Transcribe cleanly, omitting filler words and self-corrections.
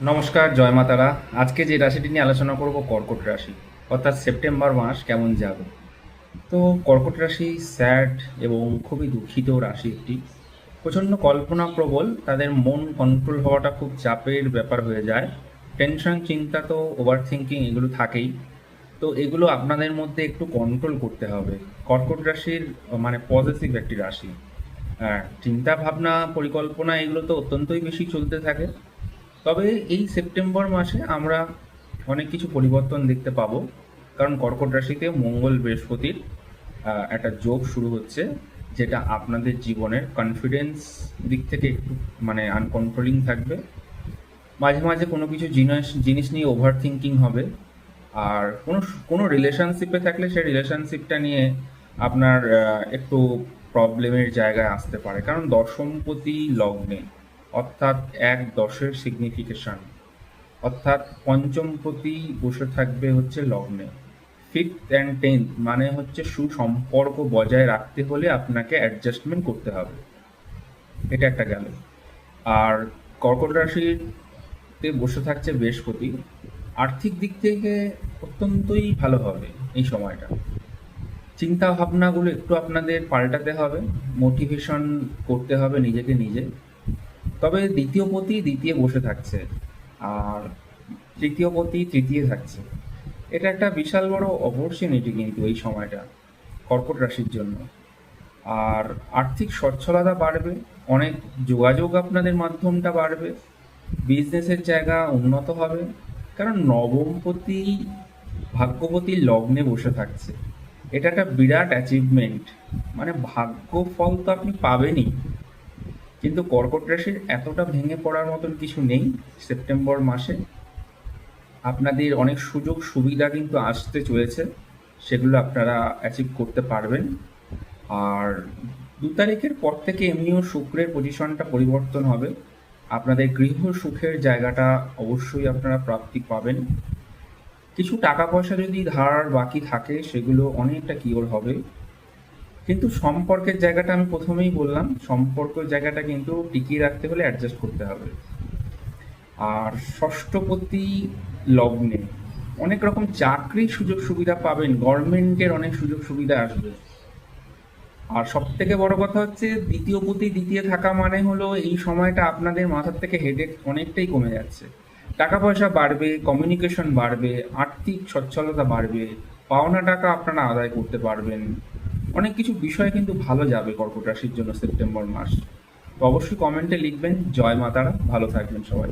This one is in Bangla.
নমস্কার, জয় মা তারা। আজকে যে রাশিটি নিয়ে আলোচনা করব কর্কট রাশি, অর্থাৎ সেপ্টেম্বর মাস কেমন যাবে। তো কর্কট রাশি স্যাড এবং খুবই দুঃখিত রাশি একটি। প্রচণ্ড কল্পনা প্রবল, তাদের মন কন্ট্রোল হওয়াটা খুব চাপের ব্যাপার হয়ে যায়। টেনশন, চিন্তা তো ওভার থিঙ্কিং এগুলো থাকেই। তো এগুলো আপনাদের মধ্যে একটু কন্ট্রোল করতে হবে। কর্কট রাশির মানে পজিটিভ একটি রাশি। হ্যাঁ, চিন্তা ভাবনা পরিকল্পনা এগুলো তো অত্যন্তই বেশি চলতে থাকে। তবে এই সেপ্টেম্বর মাসে আমরা অনেক কিছু পরিবর্তন দেখতে পাবো, কারণ কর্কট রাশিতে মঙ্গল বৃহস্পতির একটা যোগ শুরু হচ্ছে, যেটা আপনাদের জীবনের কনফিডেন্স দিক থেকে একটু মানে আনকন্ট্রোলিং থাকবে। মাঝে মাঝে কোনো কিছু জিনিস জিনিস নিয়ে ওভার থিঙ্কিং হবে। আর কোনো কোনো রিলেশনশিপে থাকলে সেই রিলেশনশিপটা নিয়ে আপনার একটু প্রবলেমের জায়গায় আসতে পারে, কারণ দশমপতি লগ্নে, অর্থাৎ ১-১০-এর সিগনিফিকেশন, অর্থাৎ পঞ্চমপতি বসে থাকবে হচ্ছে লগ্নে। 5th অ্যান্ড 10th মানে হচ্ছে সুসম্পর্ক বজায় রাখতে হলে আপনাকে অ্যাডজাস্টমেন্ট করতে হবে। এটা একটা গেল। আর কর্কট রাশিতে বসে থাকছে বৃহস্পতি। আর্থিক দিক থেকে অত্যন্তই ভালো হবে এই সময়টা। চিন্তা ভাবনাগুলো একটু আপনাদের পাল্টাতে হবে, মোটিভেশন করতে হবে নিজেকে নিজে। তবে দ্বিতীয় পতি দ্বিতীয় বসে থাকছে, আর তৃতীয় পতি তৃতীয় থাকছে। এটা একটা বিশাল বড় অপরচুনিটি কিন্তু এই সময়টা কর্কট রাশির জন্য। আর আর্থিক সচ্ছলতা বাড়বে, অনেক যোগাযোগ আপনাদের মাধ্যমটা বাড়বে, বিজনেসের জায়গা উন্নত হবে। কারণ নবমপতি ভাগ্যপতির লগ্নে বসে থাকছে, এটা একটা বিরাট অ্যাচিভমেন্ট। মানে ভাগ্য ফল তো আপনি পাবেনই, কিন্তু কর্কট রাশির এতটা ভেঙে পড়ার মতন কিছু নেই সেপ্টেম্বর মাসে। আপনাদের অনেক সুযোগ সুবিধা কিন্তু আসতে চলেছে, সেগুলো আপনারা অ্যাচিভ করতে পারবেন। আর ২ তারিখের পর থেকে এমনিও শুক্রের পজিশনটা পরিবর্তন হবে, আপনাদের গৃহ সুখের জায়গাটা অবশ্যই আপনারা প্রাপ্তি পাবেন। কিছু টাকা পয়সা যদি ধার বাকি থাকে সেগুলো অনেকটা কিওর হবে। কিন্তু সম্পর্কের জায়গাটা আমি প্রথমেই বললাম, সম্পর্কের জায়গাটা কিন্তু টিকিয়ে রাখতে হলে অ্যাডজাস্ট করতে হবে। আর ষষ্ঠপতি লগ্নে অনেক রকম চাকরির সুযোগ সুবিধা পাবেন, গভর্নমেন্টের অনেক সুযোগ সুবিধা আসবে। আর সব থেকে বড় কথা হচ্ছে দ্বিতীয় পতি দ্বিতীয় থাকা মানে হলো এই সময়টা আপনাদের মাথার থেকে হেডেক অনেকটাই কমে যাচ্ছে। টাকা পয়সা বাড়বে, কমিউনিকেশন বাড়বে, আর্থিক সচ্ছলতা বাড়বে, পাওনা টাকা আপনারা আদায় করতে পারবেন। অনেক কিছু বিষয় কিন্তু ভালো যাবে কর্কট রাশির জন্য সেপ্টেম্বর মাস। তো অবশ্যই কমেন্টে লিখবেন। জয় মাতারা, ভালো থাকবেন সবাই।